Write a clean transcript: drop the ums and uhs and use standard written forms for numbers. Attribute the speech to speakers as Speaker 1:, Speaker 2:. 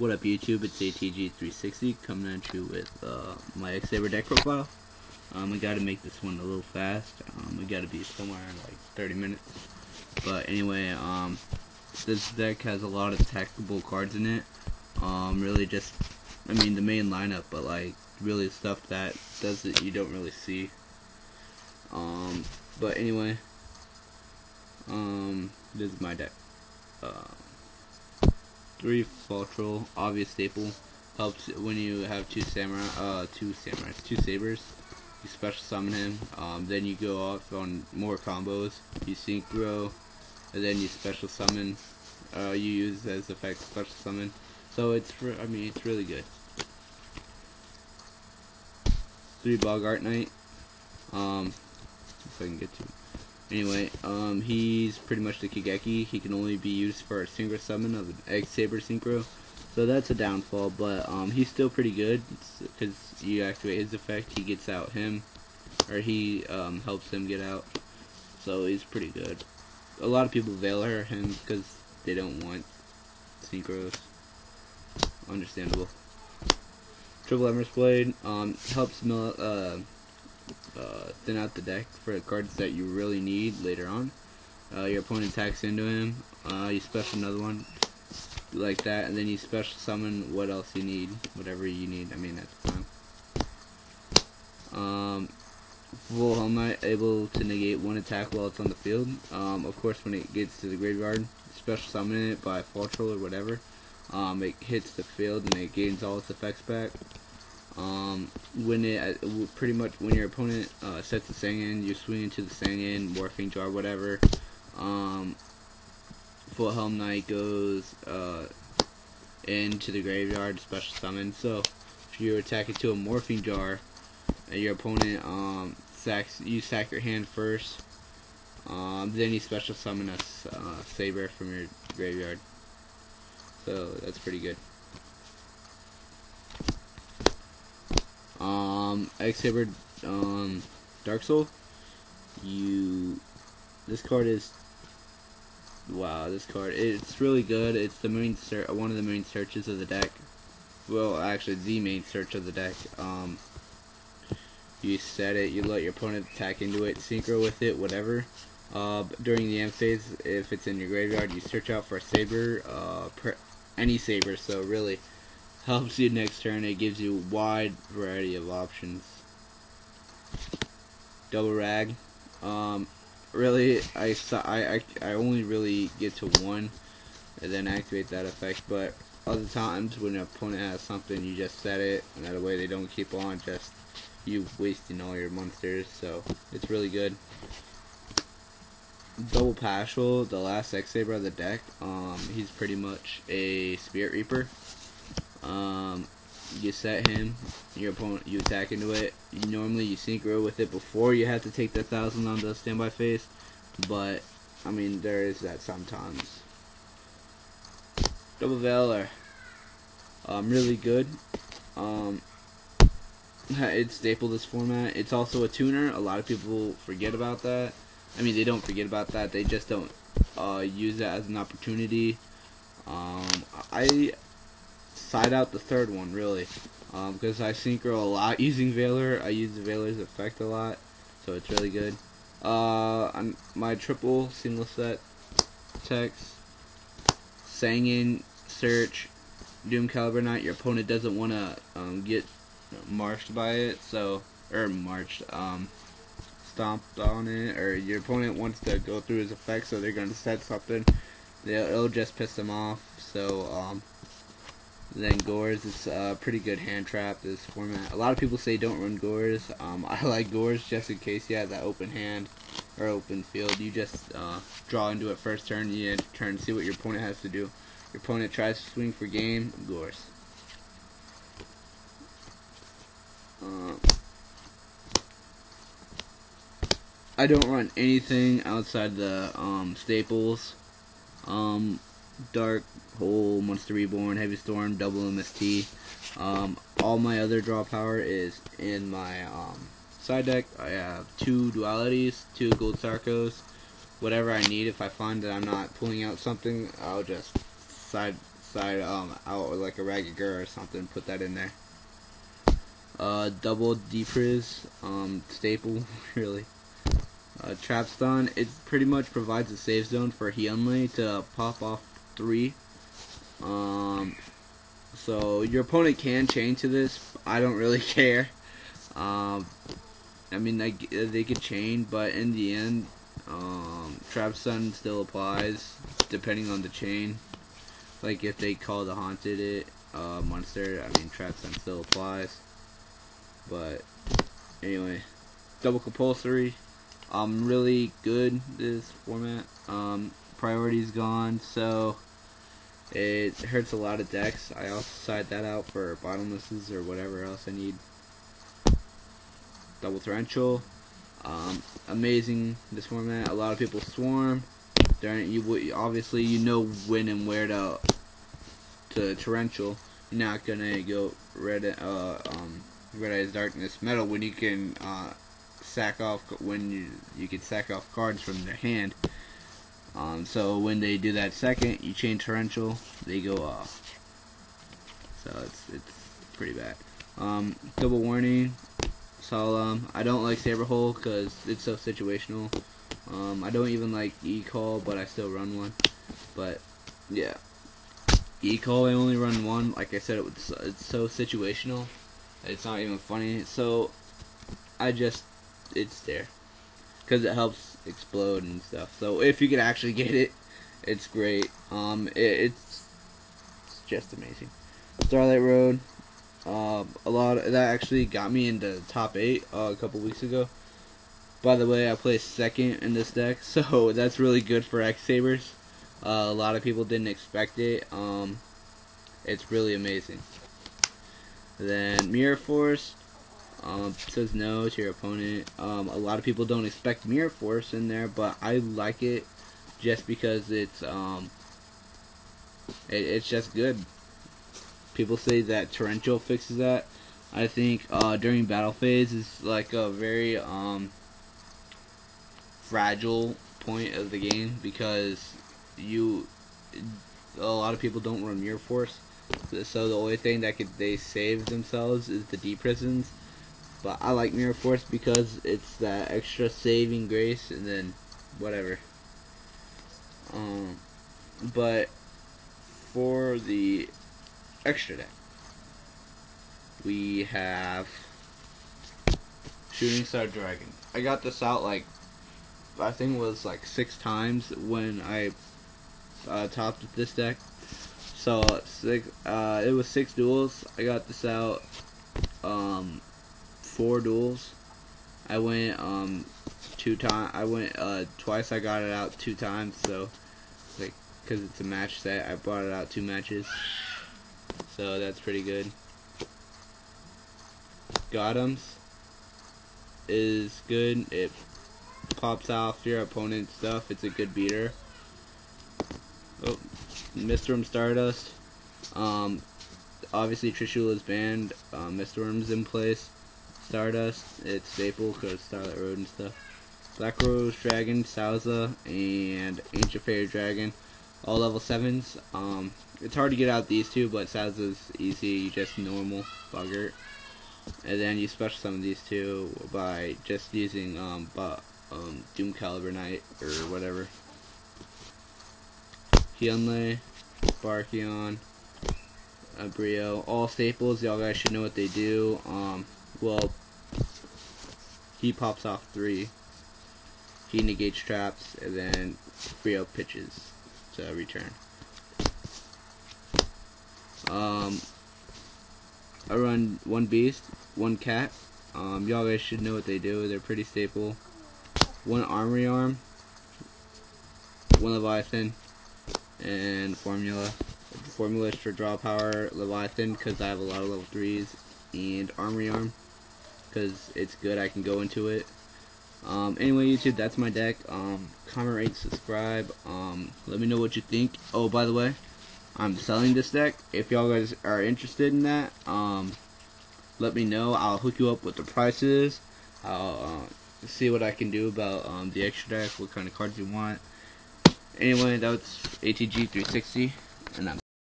Speaker 1: What up YouTube, it's ATG360 coming at you with my Saber deck profile. I gotta make this one a little fast. We gotta be somewhere in like 30 minutes. But anyway, this deck has a lot of tactical cards in it. Really just, I mean the main lineup, but like really stuff that you don't really see. But anyway, this is my deck. 3 Faltrol, obvious staple, helps when you have two sabers. You special summon him, then you go off on more combos. You synchro, and then you special summon. You use as effect special summon. So it's it's really good. 3 Bogart Knight. If I can get to. Anyway, he's pretty much the Kigeki. He can only be used for a synchro summon of an Egg Saber synchro, so that's a downfall. But he's still pretty good because you activate his effect, he gets out him, or he helps him get out. So he's pretty good. A lot of people Veiler him because they don't want synchros. Understandable. Triple Emer's Blade helps thin out the deck for cards that you really need later on. Your opponent attacks into him, you special another one like that, and then you special summon what else you need, whatever you need. I mean, that's fine. Full Helm Knight, able to negate one attack while it's on the field. Of course, when it gets to the graveyard, special summon it by Faltrol or whatever. It hits the field and it gains all its effects back. When your opponent sets the Sangan, you swing into the Sangan, Morphing Jar, whatever. Full Helm Knight goes into the graveyard, special summon. So if you attack into a Morphing Jar, and your opponent you sack your hand first, then you special summon a saber from your graveyard. So that's pretty good. Egg Saber, Dark Soul. This card is, wow. This card, it's really good. It's the main one of the main searches of the deck. Well, actually, the main search of the deck. You set it. You let your opponent attack into it, synchro with it, whatever. During the end phase, if it's in your graveyard, you search out for a saber, any saber. So really helps you next turn. It gives you a wide variety of options. Double Rag. Really, I only really get to one and then activate that effect. But other times when an opponent has something, you just set it, and that way they don't keep on just you wasting all your monsters. So it's really good. Double Paschal, the last X Saber of the deck. He's pretty much a Spirit Reaper. You set him, your opponent, you attack into it. Normally you synchro with it before you have to take the 1,000 on the standby phase, but I mean there is that sometimes. Double Veiler, really good. It's staple this format. It's also a tuner. A lot of people forget about that. I mean, they don't forget about that. They just don't use that as an opportunity. I side out the third one really, because I synchro a lot using Veiler. I use the Veiler's effect a lot, so it's really good. My triple single set text, Sangan, Search, Doom Caliber Knight. Your opponent doesn't want to get marched by it, stomped on it, or your opponent wants to go through his effects, so they're going to set something. It'll just piss them off. So then Gores is a pretty good hand trap, this format. A lot of people say don't run Gores. I like Gores just in case you have that open hand or open field. You just draw into it first turn, you turn, see what your opponent has to do. Your opponent tries to swing for game, Gores. I don't run anything outside the staples. Dark Hole, Monster Reborn, Heavy Storm, Double MST. All my other draw power is in my side deck. I have 2 dualities, 2 gold Sarkos, whatever I need. If I find that I'm not pulling out something, I'll just side out with like a ragged girl or something. Put that in there. Double Depriz, staple, really. Trap stun, it pretty much provides a safe zone for Hyunlei to pop off 3. So your opponent can chain to this. I don't really care. I mean, they could chain, but in the end, trap stun still applies depending on the chain. Like if they call the haunted monster, I mean, trap stun still applies. But anyway, double compulsory. Really good, this format. Priority's gone, so it hurts a lot of decks. I also side that out for bottomlesses or whatever else I need. Double torrential. Amazing, this format. A lot of people swarm. Obviously you know when and where to torrential. You're not gonna go red as darkness metal when you can sack off cards from their hand. So when they do that second, you chain torrential, they go off. So it's pretty bad. Double warning. Solemn. I don't like saber hole because it's so situational. I don't even like e-call, but I still run one. But yeah, e-call I only run one. Like I said, it's so situational. It's not even funny. So it's there because it helps explode and stuff. So if you could actually get it, it's great. It's just amazing. Starlight Road. A lot of, that actually got me into top 8 a couple weeks ago. By the way, I placed 2nd in this deck, so that's really good for X Sabers. A lot of people didn't expect it. It's really amazing. Then Mirror Force says no to your opponent. A lot of people don't expect Mirror Force in there, but I like it just because it's just good. People say that torrential fixes that. I think during battle phase is like a very fragile point of the game because a lot of people don't run Mirror Force, so the only thing that they save themselves is the deep prisons. But I like Mirror Force because it's that extra saving grace, and then whatever. But for the extra deck, we have Shooting Star Dragon. I got this out like, I think it was like 6 times when I topped with this deck. So it was 6 duels. I got this out 4 duels. I went 2 times. I went twice. I got it out 2 times. So like, because it's a match set, I brought it out 2 matches. So that's pretty good. Gotham's is good. It pops off your opponent's stuff. It's a good beater. Oh, Mr. Stardust. Obviously Trishula's banned. Mr. Worm's in place. Stardust, it's staple because Starlight Road and stuff. Black Rose Dragon, Salza, and Ancient Fairy Dragon, all level 7s. It's hard to get out these 2, but Salza's easy. You just normal bugger, and then you special summon these 2 by just using Doom Caliber Knight or whatever. Hyunlei, Barkion, Brio, all staples. Y'all guys should know what they do. Well, he pops off 3. He negates traps, and then Brio pitches to return. I run 1 beast, 1 cat. Y'all guys should know what they do. They're pretty staple. 1 armory arm, 1 Leviathan, and formula. Formula is for draw power Leviathan because I have a lot of level 3s, and armory arm because it's good. I can go into it. Anyway, YouTube, that's my deck. Comment, rate, subscribe. Let me know what you think. Oh, by the way, I'm selling this deck. If y'all guys are interested in that, let me know. I'll hook you up with the prices. I'll see what I can do about the extra deck, what kind of cards you want. Anyway, that was ATG 360, and I'm